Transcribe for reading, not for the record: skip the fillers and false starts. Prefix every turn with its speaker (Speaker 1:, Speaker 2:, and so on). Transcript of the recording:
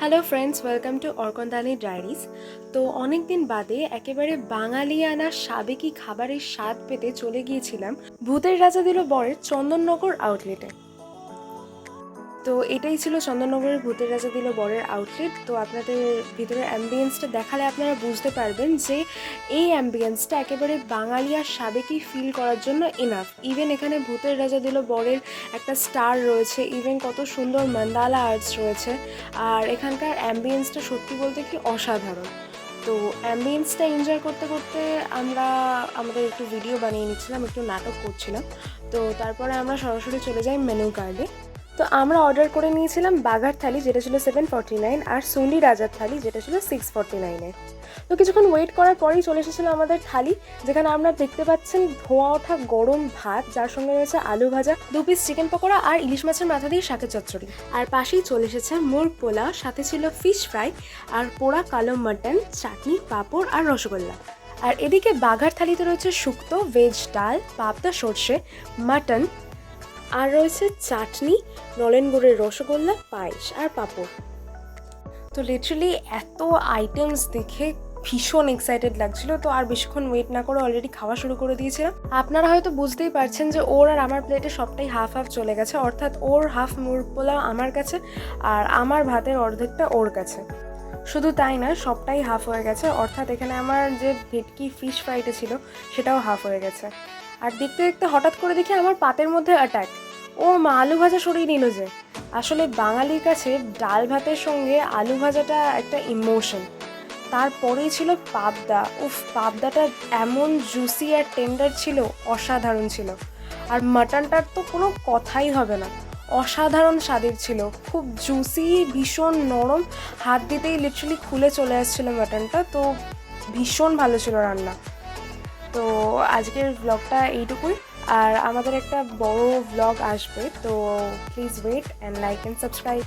Speaker 1: Hello friends, welcome to অর্কন্দানি diaries. তো অনেক দিন বাদে একেবারে বাঙালিয়ানা সাবেকি খাবারের স্বাদ পেতে চলে গিয়েছিলাম ভূতের রাজা দিল বরের চন্দননগর আউটলেটে। তো এটাই ছিল চন্দননগরের ভূতের রাজা দিল বরের আউটলেট। তো আপনাদের ভিতরের অ্যাম্বিয়েন্সটা দেখালে আপনারা বুঝতে পারবেন যে এই অ্যাম্বিয়েন্সটা একেবারে বাঙালিয়ার সাবেকি ফিল করার জন্য এনাফ। ইভেন এখানে ভূতের রাজা দিল বরের একটা স্টার রয়েছে, ইভেন কত সুন্দর মান্দালা আর্টস রয়েছে। আর এখানকার অ্যাম্বিয়েন্সটা সত্যি বলতে কি অসাধারণ। তো অ্যাম্বিয়েন্সটা এনজয় করতে করতে আমরা আমাদের একটু ভিডিও বানিয়ে নিচ্ছিলাম, একটু নাটক করছিলাম। তো তারপরে আমরা সরাসরি চলে যাই মেনু কার্ডে। তো আমরা অর্ডার করে নিয়েছিলাম বাঘার থালি, যেটা ছিল 749, আর সুন্ডি রাজার থালি, যেটা ছিল 649-এ। তো কিছুক্ষণ ওয়েট করার পরেই চলে এসেছিলো আমাদের থালি, যেখানে আমরা দেখতে পাচ্ছেন ধোঁয়া ওঠা গরম ভাত, যার সঙ্গে রয়েছে আলু ভাজা, 2 পিস চিকেন পকোড়া আর ইলিশ মাছের মাথা দিয়ে শাকের চচ্চড়ি। আর পাশেই চলে এসেছে মুরগ পোলাও, সাথে ছিল ফিশ ফ্রাই আর পোড়া কালো মাটন, চাটনি, পাঁপড় আর রসগোল্লা। আর এদিকে বাঘার থালিতে রয়েছে শুক্তো, ভেজ ডাল, পাবদা সর্ষে, মাটন, আর রয়েছে চাটনি, নলেন গুড়ের রসগোল্লা, পায়েস আর পাঁপড়। তো লিটারালি এত আইটেমস দেখে ভীষণ এক্সাইটেড লাগছিল। তো আর বেশিক্ষণ ওয়েট না করে অলরেডি খাওয়া শুরু করে দিয়েছিলাম। আপনারা হয়তো বুঝতেই পারছেন যে ওর আর আমার প্লেটে সবটাই হাফ হাফ চলে গেছে, অর্থাৎ ওর হাফ মুরগ পোলাও আমার কাছে আর আমার ভাতের অর্ধেকটা ওর কাছে। শুধু তাই না, সবটাই হাফ হয়ে গেছে, অর্থাৎ এখানে আমার যে ভেটকি ফিশ ফ্রাইটা ছিল সেটাও হাফ হয়ে গেছে। আর দেখতে দেখতে হঠাৎ করে দেখি আমার পাতের মধ্যে অ্যাটাক। ও মা, আলু ভাজা সরিয়ে নিল যে। আসলে বাঙালির কাছে ডাল ভাতের সঙ্গে আলু ভাজাটা একটা ইমোশন। তারপরেই ছিল পাবদা। উফ, পাবদাটা এমন জুসি আর টেন্ডার ছিল, অসাধারণ ছিল। আর মাটনটার তো কোনো কথাই হবে না, অসাধারণ স্বাদের ছিল, খুব জুসি, ভীষণ নরম, হাত দিতেই লিটারালি খুলে চলে আসছিল মাটনটা। তো ভীষণ ভালো ছিল রান্না। তো আজকের ব্লগটা এইটুকুই, আর আমাদের একটা বড় ব্লগ আসবে, তো please wait and like and subscribe.